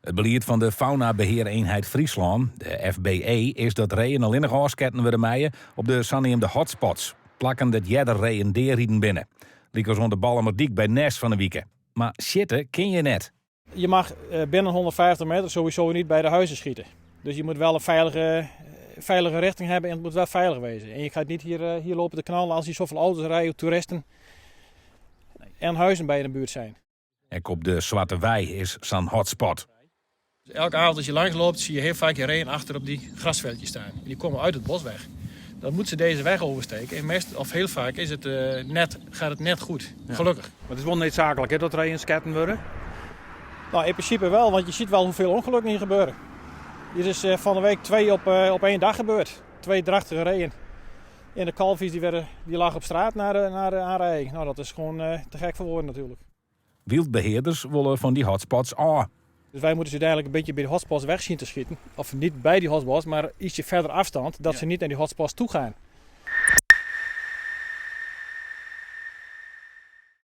Het beleid van de Faunabeheereenheid Friesland, de FBE, is dat reeën alleen nog afsketten worden meien op de zogeheten hotspots. Plakken dat jeder reeën deerrieden binnen. Liek als onder Ballemerdiek bij Nest van de week. Maar zitten ken je net. Je mag binnen 150 meter sowieso niet bij de huizen schieten. Dus je moet wel een veilige richting hebben en het moet wel veilig wezen. En je gaat niet hier lopen te knallen als hier zoveel auto's rijden, toeristen en huizen bij in de buurt zijn. En op de Zwarte Wei is zo'n hotspot. Elke avond als je langs loopt zie je heel vaak je reeën achter op die grasveldjes staan. Die komen uit het bos weg. Dan moeten ze deze weg oversteken. En heel vaak is het, gaat het net goed, gelukkig. Maar het is wel noodzakelijk hè, dat reeën sketten worden? Nou, in principe wel, want je ziet wel hoeveel ongelukken hier gebeuren. Hier is van de week 2 op 1 dag gebeurd. 2 drachtige reeën. En de kalfjes die lagen op straat naar de aanrijding. Nou, dat is gewoon te gek voor woorden natuurlijk. Wildbeheerders willen van die hotspots af. Dus wij moeten ze uiteindelijk een beetje bij de hotspots weg zien te schieten. Of niet bij die hotspots, maar ietsje verder afstand, dat ze niet naar die hotspots toe gaan.